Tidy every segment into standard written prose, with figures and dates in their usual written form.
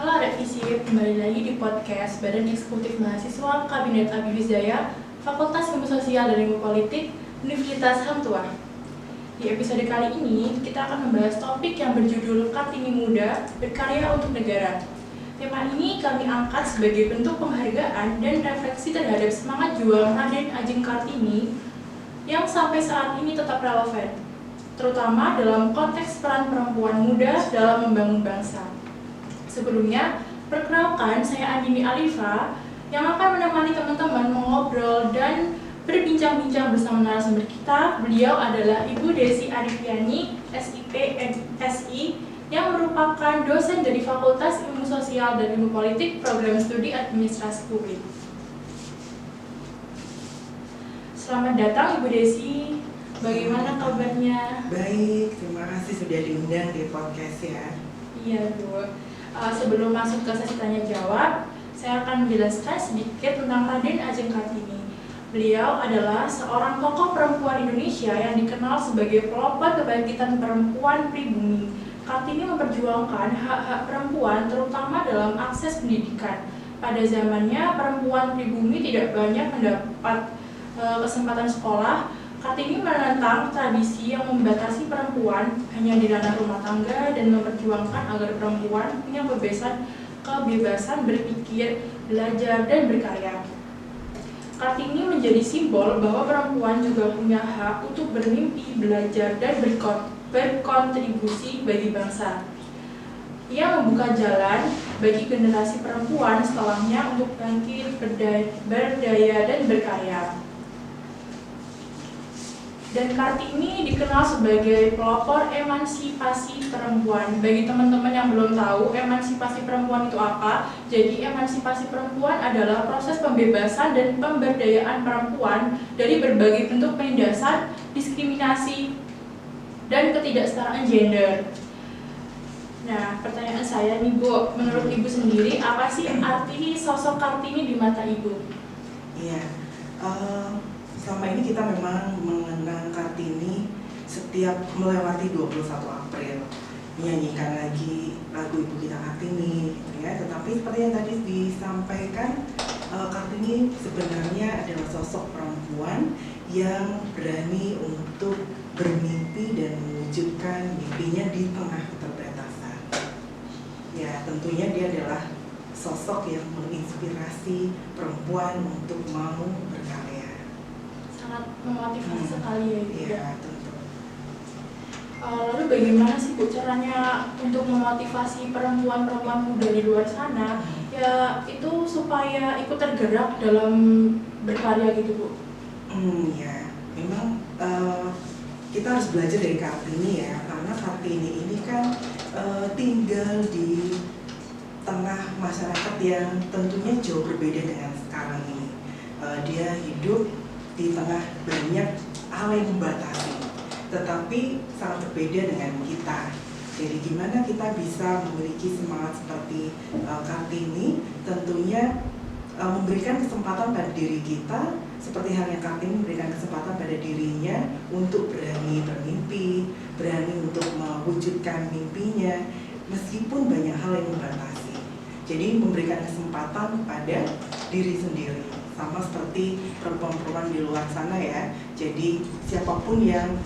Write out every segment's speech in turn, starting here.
Halo Revisi, kembali lagi di podcast Badan Eksekutif Mahasiswa Kabinet Abi Wijaya, Fakultas Ilmu Sosial dan Ilmu Politik, Universitas Hang Tuah. Di episode kali ini, kita akan membahas topik yang berjudul Kartini Muda, Berkarya untuk Negara. Tema ini kami angkat sebagai bentuk penghargaan dan refleksi terhadap semangat juang Raden Ajeng Kartini yang sampai saat ini tetap relevan, terutama dalam konteks peran perempuan muda dalam membangun bangsa. Sebelumnya, perkenalkan saya Andini Alifa yang akan menemani teman-teman mengobrol dan berbincang-bincang bersama narasumber kita. Beliau adalah Ibu Desi Arifiani, SIP, MSI, yang merupakan dosen dari Fakultas Ilmu Sosial dan Ilmu Politik, Program Studi Administrasi Publik. Selamat datang Ibu Desi, bagaimana kabarnya? Baik, terima kasih sudah diundang di podcast ya. Iya Bu. Sebelum masuk ke sesi tanya jawab, saya akan menjelaskan sedikit tentang Raden Ajeng Kartini. Beliau adalah seorang tokoh perempuan Indonesia yang dikenal sebagai pelopor kebangkitan perempuan pribumi. Kartini memperjuangkan hak-hak perempuan terutama dalam akses pendidikan. Pada zamannya, perempuan pribumi tidak banyak mendapat kesempatan sekolah. Kartini menentang tradisi yang membatasi perempuan hanya di ranah rumah tangga dan memperjuangkan agar perempuan punya kebebasan berpikir, belajar, dan berkarya. Kartini menjadi simbol bahwa perempuan juga punya hak untuk bermimpi, belajar, dan berkontribusi bagi bangsa. Ia membuka jalan bagi generasi perempuan setelahnya untuk bangkit, berdaya, dan berkarya. Dan Kartini dikenal sebagai pelopor emansipasi perempuan. Bagi teman-teman yang belum tahu emansipasi perempuan itu apa, jadi emansipasi perempuan adalah proses pembebasan dan pemberdayaan perempuan dari berbagai bentuk penindasan, diskriminasi, dan ketidaksetaraan gender. Nah, pertanyaan saya nih Bu, menurut Ibu sendiri, apa sih arti sosok Kartini di mata Ibu? Iya, selama ini kita memang mengenang Kartini setiap melewati 21 April, menyanyikan lagi lagu Ibu Kita Kartini, gitu ya. Tetapi seperti yang tadi disampaikan, Kartini sebenarnya adalah sosok perempuan yang berani untuk bermimpi dan mewujudkan mimpinya di tengah keterbatasan. Ya, tentunya dia adalah sosok yang menginspirasi perempuan untuk mau berkarya. Sangat memotivasi sekali ya Ibu. Iya, tentu. Lalu bagaimana sih Bu caranya untuk memotivasi perempuan-perempuan muda di luar sana ya itu supaya ikut tergerak dalam berkarya gitu Bu? Ya, memang kita harus belajar dari Kartini ya, karena Kartini ini kan tinggal di tengah masyarakat yang tentunya jauh berbeda dengan sekarang ini. Dia hidup di tengah banyak hal yang membatasi, tetapi sangat berbeda dengan kita. Jadi gimana kita bisa memiliki semangat seperti Kartini, tentunya memberikan kesempatan pada diri kita, seperti halnya Kartini memberikan kesempatan pada dirinya untuk berani bermimpi, berani untuk mewujudkan mimpinya, meskipun banyak hal yang membatasi. Jadi memberikan kesempatan kepada diri sendiri, sama seperti perempuan-perempuan di luar sana ya. Jadi siapapun yang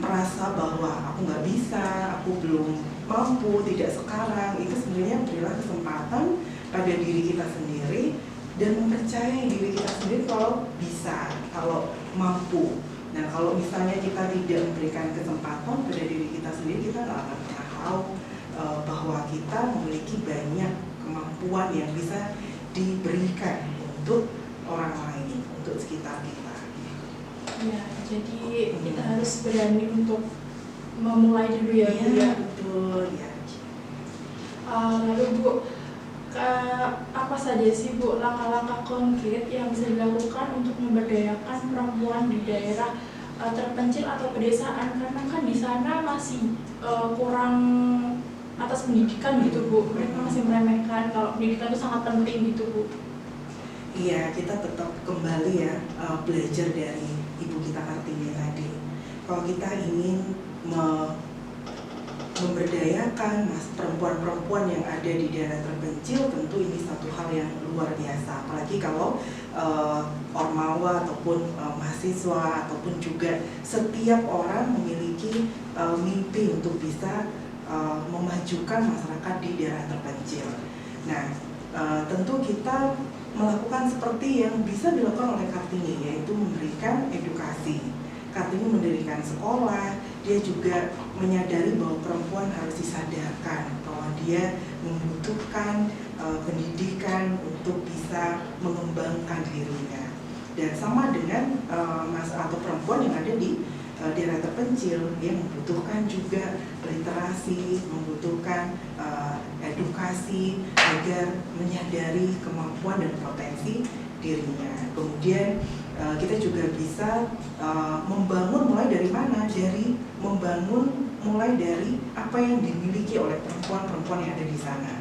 merasa bahwa aku nggak bisa, aku belum mampu, tidak sekarang, itu sebenarnya berilah kesempatan pada diri kita sendiri dan mempercayai diri kita sendiri kalau bisa, kalau mampu. Nah, kalau misalnya kita tidak memberikan kesempatan pada diri kita sendiri, kita nggak akan pernah tahu bahwa kita memiliki banyak kemampuan yang bisa diberikan untuk orang lain, untuk sekitar kita. Ya, jadi kita harus berani untuk memulai dulu ya Bu ya. Betul ya. Lalu Bu, apa saja sih Bu langkah-langkah konkret yang bisa dilakukan untuk memberdayakan perempuan di daerah terpencil atau pedesaan, karena kan di sana masih kurang atas pendidikan gitu Bu, mereka masih meremehkan kalau pendidikan itu sangat penting gitu Bu. Iya, kita tetap kembali ya belajar dari Ibu Kita Kartini tadi. Kalau kita ingin memberdayakan perempuan-perempuan yang ada di daerah terpencil, tentu ini satu hal yang luar biasa. Apalagi kalau ormawa ataupun mahasiswa ataupun juga setiap orang memiliki mimpi untuk bisa memajukan masyarakat di daerah terpencil. Nah, tentu kita melakukan seperti yang bisa dilakukan oleh Kartini, yaitu memberikan edukasi. Kartini mendirikan sekolah, dia juga menyadari bahwa perempuan harus disadarkan bahwa dia membutuhkan pendidikan untuk bisa mengembangkan dirinya. Dan sama dengan atau perempuan yang ada di daerah terpencil, dia membutuhkan juga literasi, membutuhkan edukasi agar menyadari kemampuan dan potensi dirinya. Kemudian kita juga bisa membangun mulai dari mana? Dari membangun mulai dari apa yang dimiliki oleh perempuan-perempuan yang ada di sana.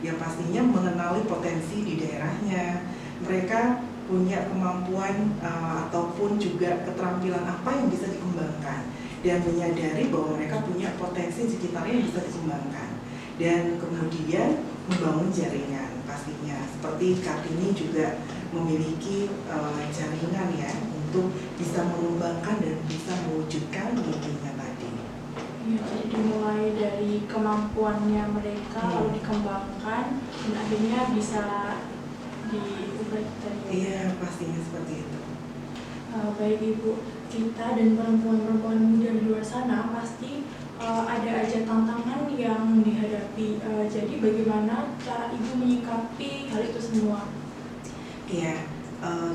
Yang pastinya mengenali potensi di daerahnya. Mereka punya kemampuan ataupun juga keterampilan apa yang bisa dikembangkan, dan menyadari bahwa mereka punya potensi sekitarnya yang bisa dikembangkan, dan kemudian membangun jaringan pastinya. Seperti Kartini juga memiliki jaringan ya untuk bisa mengembangkan dan bisa mewujudkan mimpinya tadi. Ya, jadi dimulai dari kemampuannya mereka lalu dikembangkan dan akhirnya bisa diubah tadi. Iya, pastinya seperti itu. Baik Ibu, kita dan perempuan-perempuan muda di luar sana pasti ada aja tantangan yang dihadapi. Jadi bagaimana cara Ibu menyikapi hal itu semua? Iya,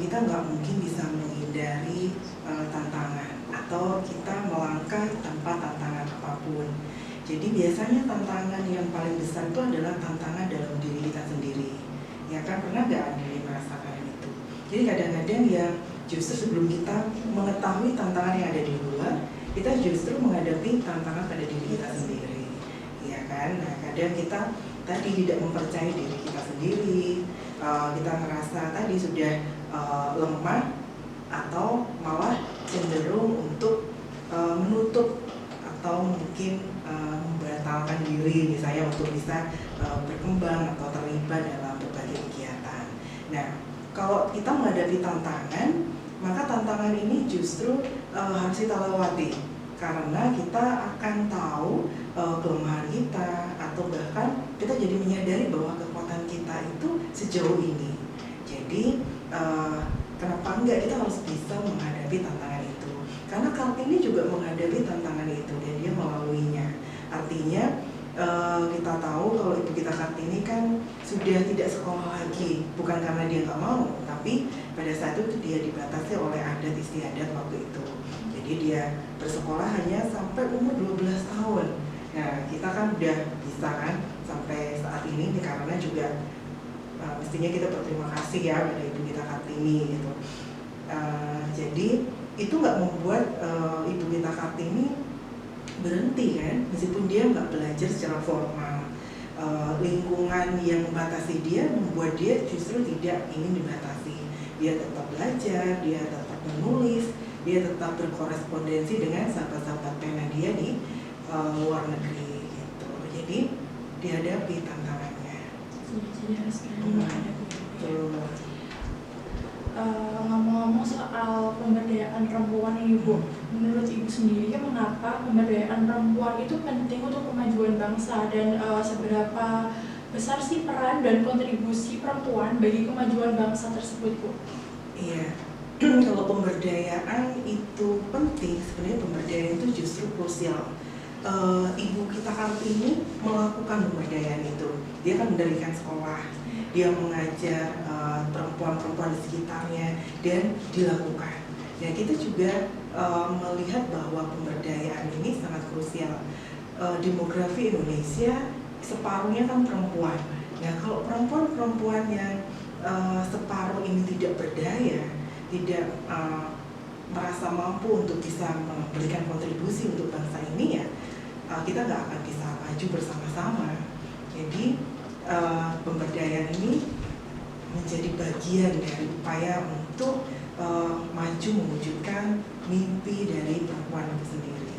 kita nggak mungkin bisa menghindari tantangan atau kita melangkah tanpa tantangan apapun. Jadi biasanya tantangan yang paling besar itu adalah tantangan dalam diri kita sendiri. Ya kan, pernah nggak Anda merasakan itu? Jadi kadang-kadang ya justru sebelum kita mengetahui tantangan yang ada di luar, kita justru menghadapi tantangan pada diri kita sendiri. Ya kan? Nah, kadang kita tadi tidak mempercayai diri kita sendiri, kita merasa tadi sudah lemah atau malah cenderung untuk menutup atau mungkin membatalkan diri misalnya untuk bisa berkembang atau terlibat dalam berbagai kegiatan. Nah, kalau kita menghadapi tantangan, maka tantangan ini justru harus kita lewati, karena kita akan tahu kelemahan kita, atau bahkan kita jadi menyadari bahwa kekuatan kita itu sejauh ini. Jadi kenapa enggak kita harus bisa menghadapi tantangan itu? Karena Kartini juga menghadapi tantangan itu dan dia melaluinya. Artinya kita tahu kalau ibu kita Kartini kan sudah tidak sekolah lagi, bukan karena dia nggak mau, tapi pada saat itu dia dibatasi oleh adat istiadat waktu itu. Jadi dia bersekolah hanya sampai umur 12 tahun. Nah, kita kan udah bisa kan sampai saat ini karena juga mestinya kita berterima kasih ya pada ibu kita Kartini gitu. Jadi itu nggak membuat ibu kita Kartini berhenti kan, meskipun dia nggak belajar secara formal. Lingkungan yang membatasi dia membuat dia justru tidak ingin dibatasi. Dia tetap belajar, dia tetap menulis, dia tetap berkorespondensi dengan sahabat-sahabat pena dia di luar negeri gitu. Jadi dihadapi tantangannya. Jadi harus menghadapi. Ngomong-ngomong soal pemberdayaan perempuan ini Bu, menurut Ibu sendiri mengapa pemberdayaan perempuan itu penting untuk kemajuan bangsa, dan seberapa besar sih peran dan kontribusi perempuan bagi kemajuan bangsa tersebut Bu? Iya, kalau pemberdayaan itu penting, sebenarnya pemberdayaan itu justru krusial. Ibu kita Kartini melakukan pemberdayaan itu. Dia kan mendirikan sekolah, dia mengajar perempuan-perempuan di sekitarnya, dan dilakukan. Dan kita juga melihat bahwa pemberdayaan ini sangat krusial. Demografi Indonesia separuhnya kan perempuan. Nah, kalau perempuan-perempuan yang separuh ini tidak berdaya, tidak merasa mampu untuk bisa memberikan kontribusi untuk bangsa ini, ya kita nggak akan bisa maju bersama-sama. Jadi pemberdayaan ini menjadi bagian dari upaya untuk maju mewujudkan mimpi dari perempuan itu sendiri.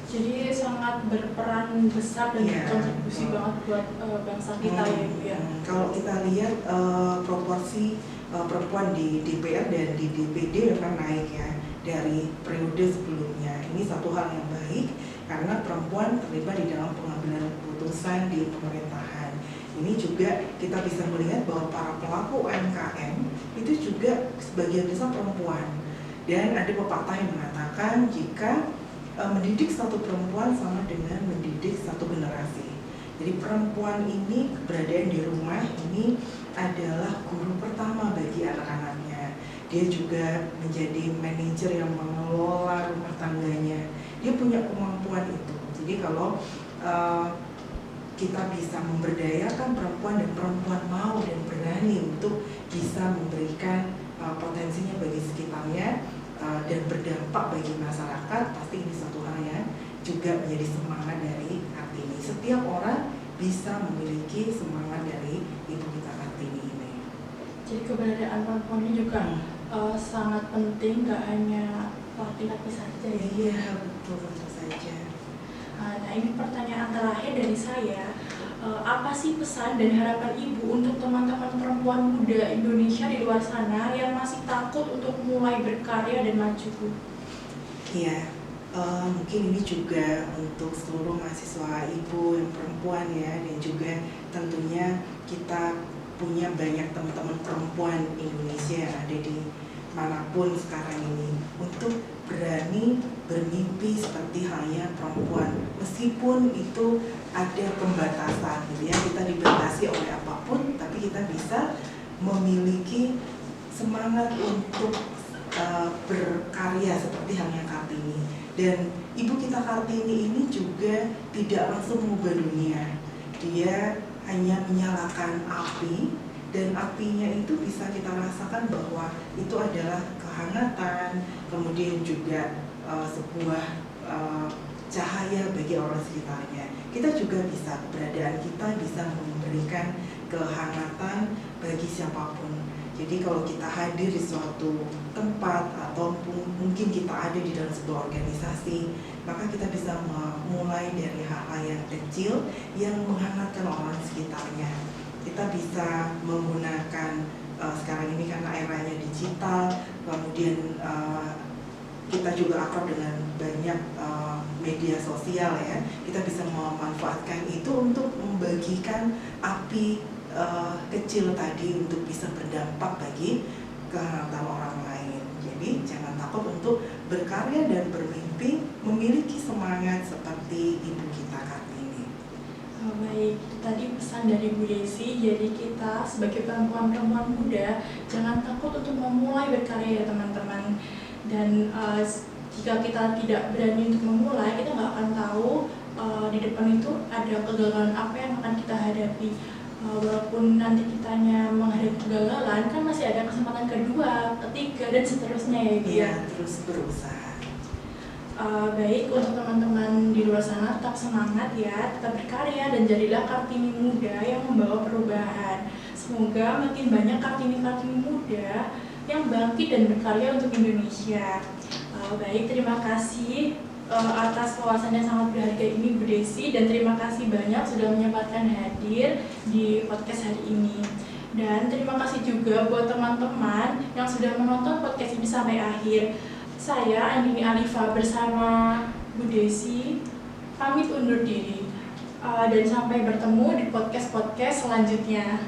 Jadi sangat berperan besar dan Iya. berkontribusi banget buat bangsa kita ya Ibu ya. Kalau kita lihat proporsi perempuan di DPR dan di DPD memang naik ya dari periode sebelumnya. Ini satu hal yang baik karena perempuan terlibat di dalam pengambilan keputusan di pemerintahan. Ini juga kita bisa melihat bahwa para pelaku UMKM itu juga sebagian besar perempuan. Dan ada pepatah yang mengatakan jika mendidik satu perempuan sama dengan mendidik satu generasi. Jadi perempuan ini keberadaan di rumah ini adalah guru pertama bagi anak-anaknya. Dia juga menjadi manajer yang mengelola rumah tangganya. Dia punya kemampuan itu. Jadi kalau kita bisa memberdayakan perempuan dan perempuan mau dan berani untuk bisa memberikan potensinya bagi sekitarnya dan berdampak bagi masyarakat, pasti ini satu hal yang juga menjadi semangat dari Kartini. Setiap orang bisa memiliki semangat dari ibu kita Kartini ini. Jadi keberadaan perempuan ini juga sangat penting, gak hanya laki-laki saja ya. Iya, betul saja. Nah ini pertanyaan terakhir dari saya, apa sih pesan dan harapan Ibu untuk teman-teman perempuan muda Indonesia di luar sana yang masih takut untuk mulai berkarya dan maju? Iya, mungkin ini juga untuk seluruh mahasiswa ibu yang perempuan ya, dan juga tentunya kita punya banyak teman-teman perempuan Indonesia yang ada di manapun sekarang ini untuk berani bermimpi seperti halnya perempuan, meskipun itu ada pembatasan gitu ya, kita dibatasi oleh apapun, tapi kita bisa memiliki semangat untuk berkarya seperti halnya Kartini. Dan ibu kita Kartini ini juga tidak langsung mengubah dunia, dia hanya menyalakan api, dan apinya itu bisa kita rasakan bahwa itu adalah kehangatan, kemudian juga sebuah cahaya bagi orang sekitarnya. Kita juga bisa, keberadaan kita bisa memberikan kehangatan bagi siapapun. Jadi kalau kita hadir di suatu tempat atau mungkin kita ada di dalam sebuah organisasi, maka kita bisa memulai dari hal-hal yang kecil yang menghangatkan orang sekitarnya. Kita bisa menggunakan sekarang ini karena eranya digital, kemudian kita juga akrab dengan banyak media sosial ya. Kita bisa memanfaatkan itu untuk membagikan api kecil tadi untuk bisa berdampak bagi kehangatan orang lain. Jadi jangan takut untuk berkarya dan bermimpi, memiliki semangat seperti ibu kita Kartini. Baik, itu tadi pesan dari Bu Desi. Jadi kita sebagai perempuan-perempuan muda jangan takut untuk memulai berkarya ya teman-teman. Dan jika kita tidak berani untuk memulai, kita nggak akan tahu di depan itu ada kegagalan apa yang akan kita hadapi. Walaupun nanti kitanya menghadapi kegagalan, kan masih ada kesempatan kedua, ketiga, dan seterusnya ya Ibu. Iya, terus berusaha. Baik, untuk teman-teman di luar sana tetap semangat ya, tetap berkarya dan jadilah Kartini muda yang membawa perubahan. Semoga makin banyak Kartini-Kartini muda yang bangkit dan berkarya untuk Indonesia. Baik, terima kasih atas wawasannya sangat berharga ini Bu Desi, dan terima kasih banyak sudah menyempatkan hadir di podcast hari ini. Dan terima kasih juga buat teman-teman yang sudah menonton podcast ini sampai akhir. Saya Andini Alifa bersama Bu Desi pamit undur diri, dan sampai bertemu di podcast-podcast selanjutnya.